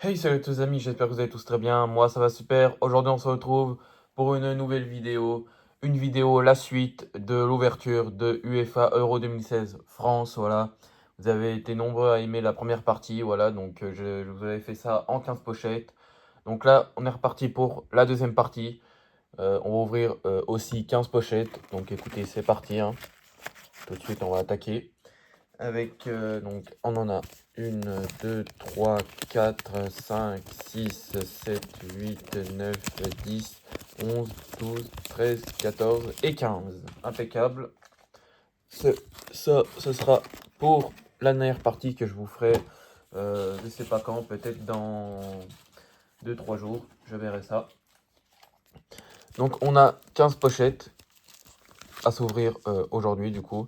Hey, salut à tous les amis, j'espère que vous allez tous très bien. Moi, ça va super. Aujourd'hui, on se retrouve pour une nouvelle vidéo. Une vidéo, la suite de l'ouverture de UEFA Euro 2016 France. Voilà. Vous avez été nombreux à aimer la première partie. Voilà. Donc, je vous avais fait ça en 15 pochettes. Donc là, on est reparti pour la deuxième partie. On va ouvrir aussi 15 pochettes. Donc, écoutez, c'est parti, hein. Tout de suite, on va attaquer. Avec, donc, on en a 1, 2, 3, 4, 5, 6, 7, 8, 9, 10, 11, 12, 13, 14 et 15. Impeccable. Ce sera pour la dernière partie que je vous ferai, je sais pas quand, peut-être dans 2-3 jours, je verrai ça. Donc on a 15 pochettes à s'ouvrir aujourd'hui du coup.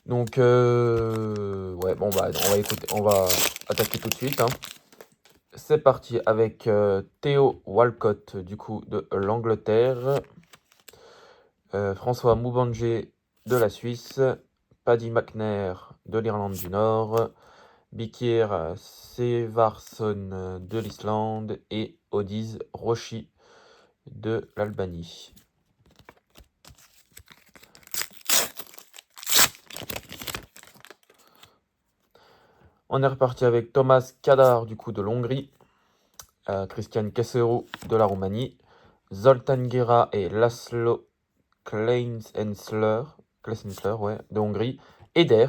Donc, ouais, bon, bah, on va attaquer tout de suite, hein. C'est parti avec Theo Walcott, du coup, de l'Angleterre. François Moubanjé de la Suisse. Paddy McNair de l'Irlande du Nord. Bikir Sevarsson de l'Islande. Et Odiz Roshi de l'Albanie. On est reparti avec Thomas Kadar, du coup, de l'Hongrie. Christian Kesseru de la Roumanie. Zoltán Guerra et Laszlo Kleinensler, ouais, de Hongrie. Eder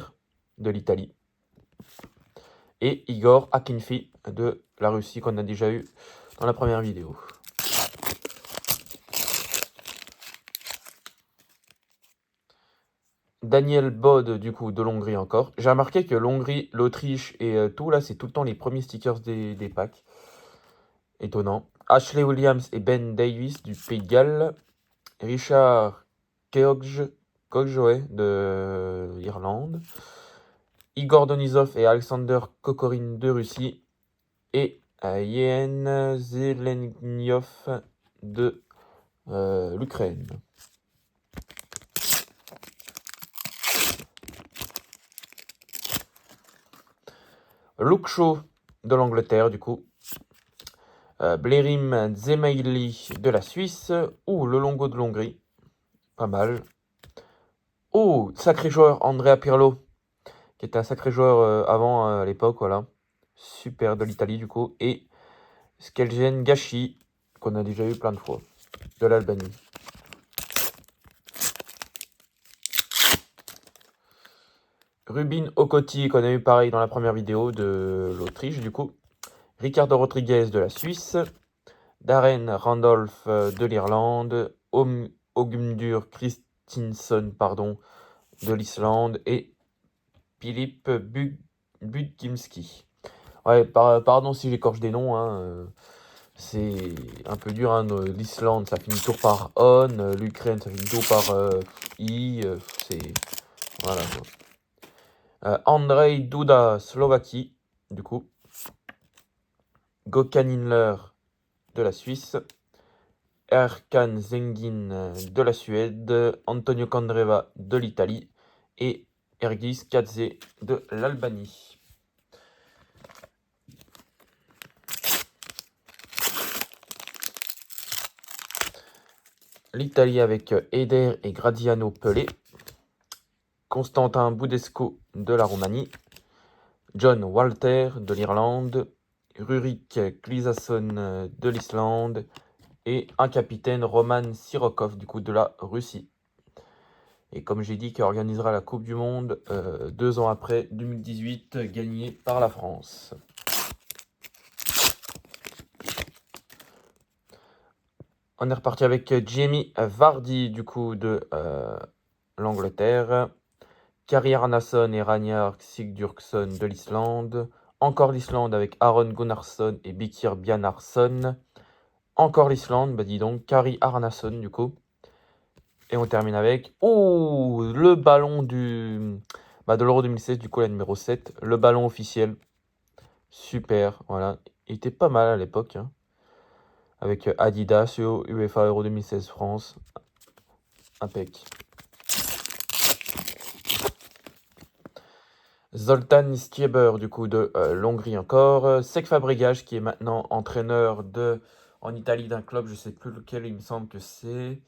de l'Italie. Et Igor Akinfi de la Russie qu'on a déjà eu dans la première vidéo. Daniel Bod du coup de l'Hongrie encore. J'ai remarqué que l'Hongrie, l'Autriche et tout là c'est tout le temps les premiers stickers des packs. Étonnant. Ashley Williams et Ben Davis du Pays de Galles. Richard Keogh de l'Irlande. Igor Donizov et Alexander Kokorin de Russie. Et Yen Zeleniov de l'Ukraine. Luke Shaw de l'Angleterre, du coup. Blerim Zemaili de la Suisse. Ou le Longo de l'Hongrie. Pas mal. Oh, sacré joueur, Andrea Pirlo, qui était un sacré joueur avant à l'époque, voilà. Super de l'Italie, du coup. Et Skeljen Gashi, qu'on a déjà eu plein de fois, de l'Albanie. Rubin Okoti, qu'on a eu pareil dans la première vidéo de l'Autriche, du coup. Ricardo Rodriguez de la Suisse. Darren Randolph de l'Irlande. Ogumdur Christinson, pardon, de l'Islande. Et Philippe Budkimski. Ouais, pardon si j'écorche des noms, hein, c'est un peu dur, hein, l'Islande ça finit toujours par on, l'Ukraine ça finit toujours par i, c'est... Voilà. Andrei Duda, Slovaquie, du coup. Gökhan Inler de la Suisse. Erkan Zengin de la Suède. Antonio Candreva de l'Italie. Et Ergis Kadze de l'Albanie. L'Italie avec Eder et Graziano Pelé. Constantin Budescu de la Roumanie. John Walter de l'Irlande. Rurik Klizason de l'Islande. Et un capitaine, Roman Sirokov, du coup, de la Russie. Et comme j'ai dit, qui organisera la Coupe du Monde 2 ans après, 2018, gagnée par la France. On est reparti avec Jamie Vardy, du coup, de l'Angleterre. Kari Arnason et Ragnar Sigurdsson de l'Islande. Encore l'Islande avec Aron Gunnarsson et Bikir Bjarnason. Encore l'Islande, bah dis donc, Kari Arnason, du coup. Et on termine avec le ballon de l'Euro 2016, du coup la numéro 7, le ballon officiel. Super, voilà. Il était pas mal à l'époque, hein. Avec Adidas, UEFA Euro 2016 France. Impec. Zoltan Stieber, du coup, de l'Hongrie encore. Cesc Fabregas, qui est maintenant entraîneur en Italie d'un club, je sais plus lequel, il me semble que c'est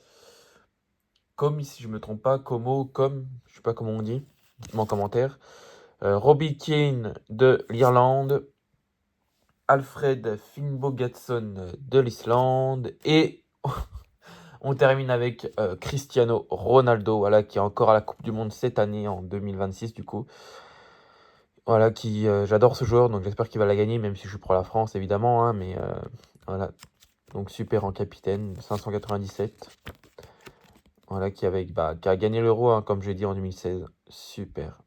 Comme, si je me trompe pas, je sais pas comment on dit, dites-moi en commentaire. Robbie Keane de l'Irlande. Alfred Finnbogason de l'Islande. Et on termine avec Cristiano Ronaldo, voilà, qui est encore à la Coupe du Monde cette année, en 2026 du coup. Voilà, j'adore ce joueur, donc j'espère qu'il va la gagner, même si je suis pour la France évidemment, hein, mais voilà. Donc super en capitaine, 597. Voilà, qui a gagné l'Euro, hein, comme j'ai dit en 2016. Super.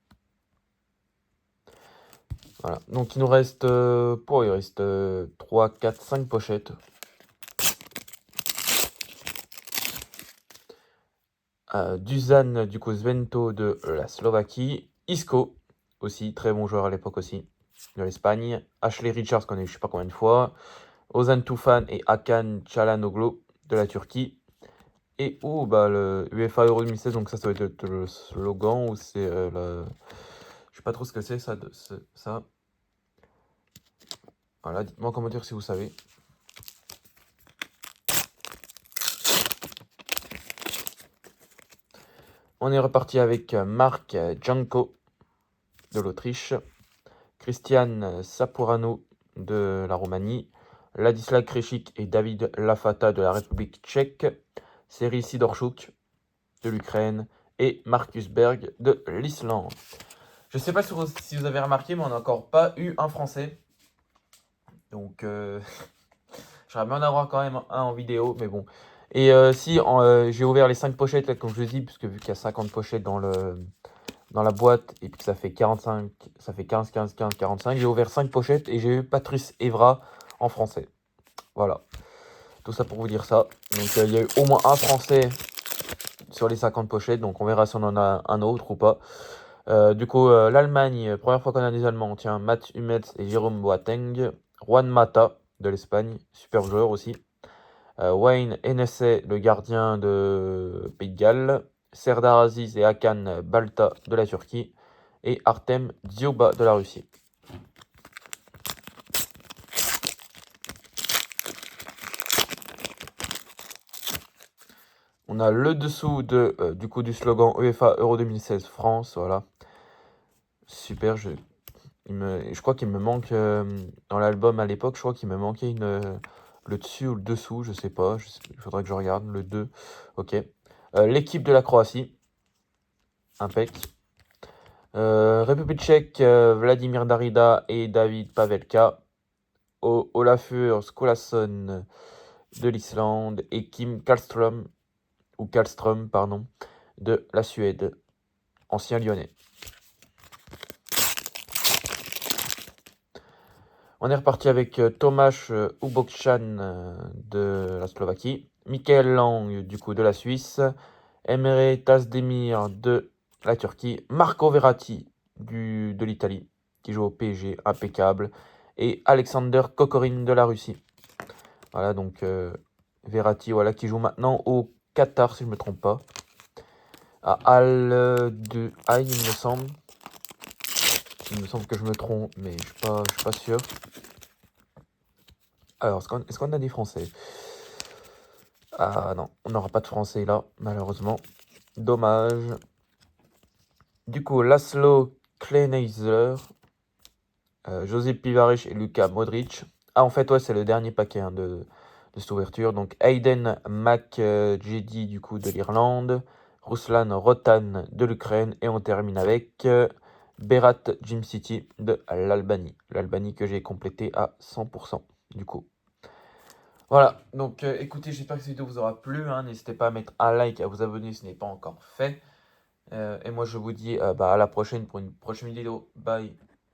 Voilà, donc il nous reste, il reste 3, 4, 5 pochettes. Dusan, du coup, Svento de la Slovaquie. Isco, aussi, très bon joueur à l'époque aussi, de l'Espagne. Ashley Richards, qu'on a eu je sais pas combien de fois. Ozan Tufan et Hakan Çalhanoğlu de la Turquie. Et le UEFA Euro 2016, donc ça doit être le slogan, ou c'est je sais pas trop ce que c'est ça, ça. Voilà, dites-moi en commentaire si vous savez. On est reparti avec Marc Janko de l'Autriche, Christian Sapuranu de la Roumanie, Ladislav Krejcik et David Lafata de la République tchèque, Seri Sidorchuk de l'Ukraine et Marcus Berg de l'Islande. Je sais pas si vous avez remarqué, mais on n'a encore pas eu un Français. Donc, j'aimerais bien en avoir quand même un en vidéo, mais bon. Et j'ai ouvert les 5 pochettes, là, comme je vous dis, puisque vu qu'il y a 50 pochettes dans la boîte, et puis que ça fait 45, ça fait 15, 15, 15, 45, j'ai ouvert 5 pochettes et j'ai eu Patrice Evra en français. Voilà. Tout ça pour vous dire ça. Donc, il y a eu au moins un Français sur les 50 pochettes, donc on verra si on en a un autre ou pas. L'Allemagne, première fois qu'on a des Allemands, tiens, Mats Hummels et Jérôme Boateng. Juan Mata de l'Espagne, super joueur aussi. Wayne Hennessey, le gardien de Pays de Galles. Serdar Aziz et Hakan Balta de la Turquie. Et Artem Dzyuba de la Russie. On a le dessous du slogan UEFA Euro 2016 France, voilà. Super, je crois qu'il me manque, dans l'album à l'époque, je crois qu'il me manquait le dessus ou le dessous, je sais pas, il faudrait que je regarde, le 2, ok. L'équipe de la Croatie, impec. République tchèque, Vladimir Darida et David Pavelka. Olafur Skulason de l'Islande et Kim Kallström, pardon, de la Suède, ancien lyonnais. On est reparti avec Tomáš Ubokchan de la Slovaquie, Michael Lang du coup de la Suisse, Emre Tasdemir de la Turquie, Marco Verratti de l'Italie qui joue au PSG, impeccable, et Alexander Kokorin de la Russie. Voilà donc Verratti, voilà, qui joue maintenant au Qatar si je ne me trompe pas, à Al-Duhail il me semble. Il me semble que je me trompe, mais je suis pas sûr. Alors, est-ce qu'on a des Français? Ah non, on n'aura pas de Français là, malheureusement. Dommage. Du coup, Laszlo Kleinheiser, José Pivarich et Luka Modric. Ah, en fait, ouais, c'est le dernier paquet, hein, de cette ouverture. Donc, Hayden McJedi, du coup, de l'Irlande. Ruslan Rotan de l'Ukraine. Et on termine avec Berat Jim City de l'Albanie. L'Albanie que j'ai complété à 100%, du coup. Voilà, donc écoutez, j'espère que cette vidéo vous aura plu, hein. N'hésitez pas à mettre un like et à vous abonner si ce n'est pas encore fait. Et moi je vous dis à la prochaine pour une prochaine vidéo. Bye.